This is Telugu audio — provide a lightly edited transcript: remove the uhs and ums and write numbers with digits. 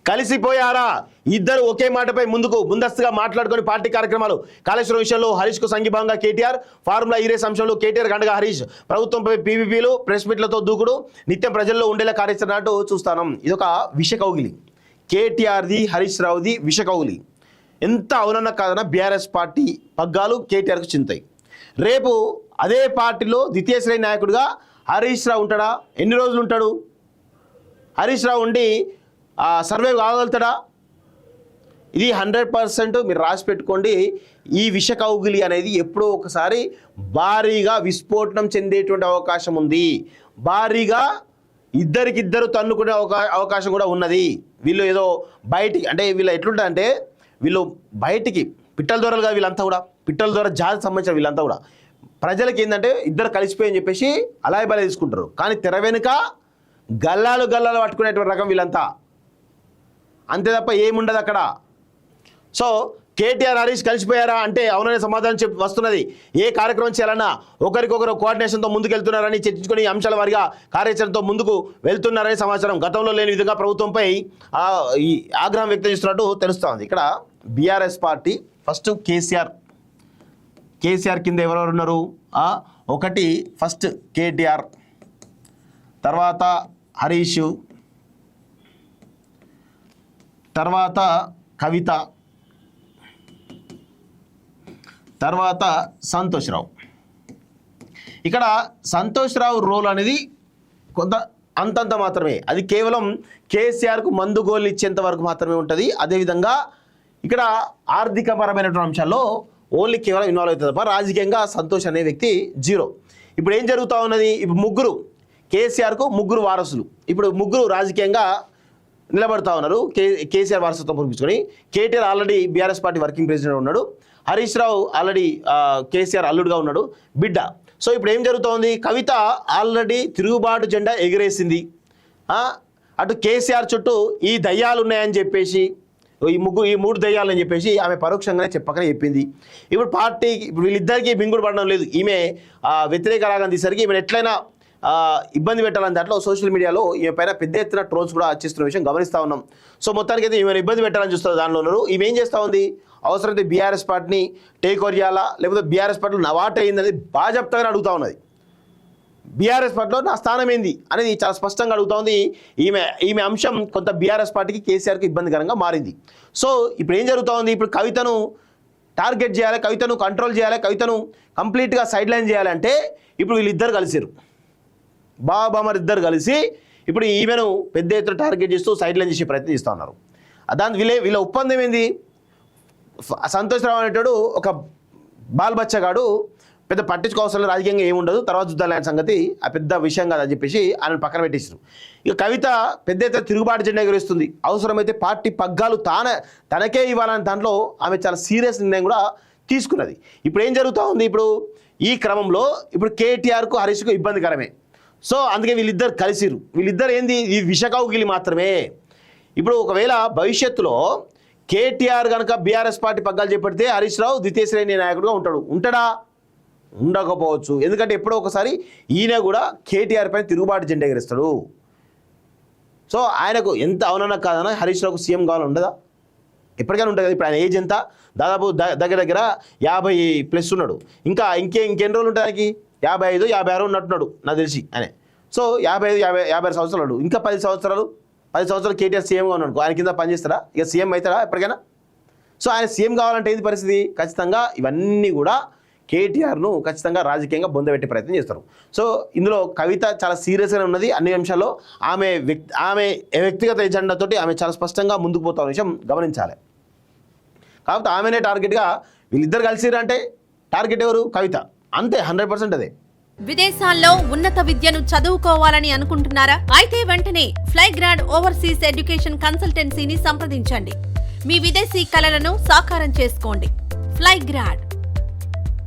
కలిసిపోయారా? ఇద్దరు ఒకే మాటపై ముందస్తుగా మాట్లాడుకొని పార్టీ కార్యక్రమాలు. కాళేశ్వరం విషయంలో హరీష్ కు సంఘీభాగంగా కేటీఆర్, ఫార్ములా ఈరేస్ అంశంలో కేటీఆర్ గండగా హరీష్, ప్రభుత్వంపై పీవీపీలు, ప్రెస్ మీట్లతో దూకుడు, నిత్యం ప్రజల్లో ఉండేలా కార్యాచరణ అంటూ చూస్తాను. ఇదొక విష కౌగిలి, కేటీఆర్ది హరీష్ రావుది విష కౌగిలి. ఎంత అవునన్న కాదన్న బీఆర్ఎస్ పార్టీ పగ్గాలు కేటీఆర్కు చింతాయి. రేపు అదే పార్టీలో ద్వితీయ శ్రేణి నాయకుడిగా హరీష్ రావు ఉంటాడా? ఎన్ని రోజులు ఉంటాడు హరీష్ రావు? ఉండి సర్వే కాగలుగుతాడా? ఇది 100% మీరు రాసి పెట్టుకోండి. ఈ విష కౌగిలి అనేది ఎప్పుడో ఒకసారి భారీగా విస్ఫోటనం చెందేటువంటి అవకాశం ఉంది. భారీగా ఇద్దరికిద్దరు తన్నుకునే అవకాశం కూడా ఉన్నది. వీళ్ళు ఏదో బయటికి అంటే వీళ్ళు ఎట్లుంటారంటే వీళ్ళు బయటికి పిట్టల దొరలుగా వీళ్ళంతా కూడా పిట్టల దొర జాతికి సంబంధించిన వీళ్ళంతా కూడా ప్రజలకి ఏంటంటే ఇద్దరు కలిసిపోయని చెప్పేసి అలాగే బల తీసుకుంటారు. కానీ తెర వెనుక గల్లాలు పట్టుకునేటువంటి రకం వీళ్ళంతా, అంతే తప్ప ఏముండదు అక్కడ. సో కేటీఆర్ హరీష్ కలిసిపోయారా అంటే అవుననే సమాధానం వస్తున్నది. ఏ కార్యక్రమం చేయాలన్నా ఒకరికొకరు కోఆర్డినేషన్తో ముందుకెళ్తున్నారని చర్చించుకొని అంశాల వారిగా కార్యాచరణతో ముందుకు వెళ్తున్నారని సమాచారం. గతంలో లేని విధంగా ప్రభుత్వంపై ఈ ఆగ్రహం వ్యక్తం చేస్తున్నట్టు తెలుస్తూ ఉంది. ఇక్కడ బీఆర్ఎస్ పార్టీ ఫస్ట్ కేసీఆర్ కింద ఎవరెవరు ఉన్నారు? ఒకటి ఫస్ట్ కేటీఆర్, తర్వాత హరీష్, తర్వాత కవిత, తర్వాత సంతోష్ రావు. ఇక్కడ సంతోష్ రావు రోల్ అనేది కొంత అంతంత మాత్రమే. అది కేవలం కేసీఆర్కు మందుగోళ్ళు ఇచ్చేంత వరకు మాత్రమే ఉంటుంది. అదేవిధంగా ఇక్కడ ఆర్థికపరమైనటువంటి అంశాల్లో ఓన్లీ కేవలం ఇన్వాల్వ్ అవుతుంది తప్ప రాజకీయంగా సంతోష్ అనే వ్యక్తి జీరో. ఇప్పుడు ఏం జరుగుతూ ఉన్నది? ఇప్పుడు కేసీఆర్కు ముగ్గురు వారసులు ఇప్పుడు ముగ్గురు రాజకీయంగా నిలబడతా ఉన్నారు. కేసీఆర్ వారసత్వం పొందించుకొని. KTR already BRS party working president ఉన్నాడు. హరీష్ రావు ఆల్రెడీ కేసీఆర్ అల్లుడుగా ఉన్నాడు, బిడ్డ. సో ఇప్పుడు ఏం జరుగుతోంది? కవిత ఆల్రెడీ తిరుగుబాటు జెండా ఎగిరేసింది. అటు కేసీఆర్ చుట్టూ ఈ దయ్యాలు ఉన్నాయని చెప్పేసి ఈ మూడు దయ్యాలు అని చెప్పేసి ఆమె పరోక్షంగానే చెప్పకనే చెప్పింది. ఇప్పుడు వీళ్ళిద్దరికీ బింగుడు పడడం లేదు. ఈమె వ్యతిరేక రాగం తీసరికి ఈమెను ఎట్లయినా ఇబ్బంది పెట్టాలని దాంట్లో సోషల్ మీడియాలో ఈమె పైన పెద్ద ఎత్తున ట్రోల్స్ కూడా వచ్చేస్తున్న విషయం గమనిస్తూ ఉన్నాం. సో మొత్తానికైతే ఈమెను ఇబ్బంది పెట్టాలని చూస్తారు. దానిలో ఉన్నారు. ఈమె ఏం చేస్తూ ఉంది? అవసరమైతే బీఆర్ఎస్ పార్టీని టేక్ ఓవర్ చేయాలా, లేకపోతే బీఆర్ఎస్ పార్టీలో నవాట అయిందని బాజప్తగానే అడుగుతూ ఉన్నది. బీఆర్ఎస్ పార్టీలో నా స్థానం ఏంది అనేది చాలా స్పష్టంగా అడుగుతూ ఉంది. ఈమె అంశం కొంత బీఆర్ఎస్ పార్టీకి కేసీఆర్కి ఇబ్బందికరంగా మారింది. సో ఇప్పుడు ఏం జరుగుతూ ఉంది? ఇప్పుడు కవితను టార్గెట్ చేయాలి, కవితను కంట్రోల్ చేయాలి, కవితను కంప్లీట్గా సైడ్ లైన్ చేయాలంటే ఇప్పుడు వీళ్ళిద్దరు కలిసారు. బాబామరిద్దరు కలిసి ఇప్పుడు ఈమెను పెద్ద ఎత్తున టార్గెట్ చేస్తూ సైడ్ లైన్ చేసే ప్రయత్నం చేస్తూ ఉన్నారు. దాని వీళ్ళ ఒప్పందం ఏంది? సంతోష్ రావు అనేటాడు ఒక బాల్బచ్చగాడు, పెద్ద పట్టించుకోవాల్సిన రాజకీయంగా ఏముండదు, తర్వాత చూద్దాం లాంటి సంగతి ఆ పెద్ద విషయం కాదని చెప్పేసి ఆయన పక్కన పెట్టేసారు. ఇక కవిత పెద్ద ఎత్తున తిరుగుబాటు జెండా ఎగురేస్తుంది. అవసరమైతే పార్టీ పగ్గాలు తనకే ఇవ్వాలని దాంట్లో ఆమె చాలా సీరియస్ నిర్ణయం కూడా తీసుకున్నది. ఇప్పుడు ఏం జరుగుతూ ఉంది? ఇప్పుడు ఈ క్రమంలో ఇప్పుడు కేటీఆర్కు హరీష్కు ఇబ్బందికరమే. సో అందుకే వీళ్ళిద్దరు కలిసిరు. వీళ్ళిద్దరు ఏంది? ఈ విషకౌగిలి మాత్రమే. ఇప్పుడు ఒకవేళ భవిష్యత్తులో కేటీఆర్ కనుక బీఆర్ఎస్ పార్టీ పగ్గాలు చేపడితే హరీష్ రావు ద్వితీయ శ్రేణి నాయకుడుగా ఉంటాడా? ఉండకపోవచ్చు. ఎందుకంటే ఎప్పుడో ఒకసారి ఈయన కూడా కేటీఆర్ పైన తిరుగుబాటు జెండా ఎగరేస్తాడు. సో ఆయనకు ఎంత అవునన్నా కాదన్నా హరీష్ రావుకు సీఎం కావాలని ఉండదా? ఎప్పటికైనా ఉంటుంది కదా. ఇప్పుడు ఆయన ఏజ్ ఎంత? దాదాపు దగ్గర 50+ ఉన్నాడు. ఇంకెన్ని రోజులు ఉంటుంది ఆయనకి? 55, 56 ఉన్నట్టున్నాడు నాకు తెలిసి ఆయన. సో 55 సంవత్సరాలు. ఇంకా 10 సంవత్సరాలు కేటీఆర్ సీఎంగా ఉన్నాడు. ఆయన కింద పనిచేస్తాడా? ఇక సీఎం అవుతాడా ఎప్పటికైనా? సో ఆయన సీఎం కావాలంటే ఏంది పరిస్థితి? ఖచ్చితంగా ఇవన్నీ కూడా కేటీఆర్ను ఖచ్చితంగా రాజకీయంగా బొందబెట్టే ప్రయత్నం చేస్తారు. సో ఇందులో కవిత చాలా సీరియస్గానే ఉన్నది. అన్ని అంశాల్లో ఆమె వ్యక్తిగత ఎజెండాతోటి ఆమె చాలా స్పష్టంగా ముందుకు పోతున్న విషయం గమనించాలి. కాబట్టి ఆమెనే టార్గెట్గా వీళ్ళిద్దరు కలిసిరంటే టార్గెట్ ఎవరు? కవిత. అంతే, 100% అదే. విదేశాల్లో ఉన్నత విద్యను చదువుకోవాలని అనుకుంటున్నారా? అయితే వెంటనే ఫ్లైగ్రాడ్ ఓవర్సీస్ ఎడ్యుకేషన్ కన్సల్టెన్సీని సంప్రదించండి. మీ విదేశీ కలలను సాకారం చేసుకోండి. ఫ్లైగ్రాడ్.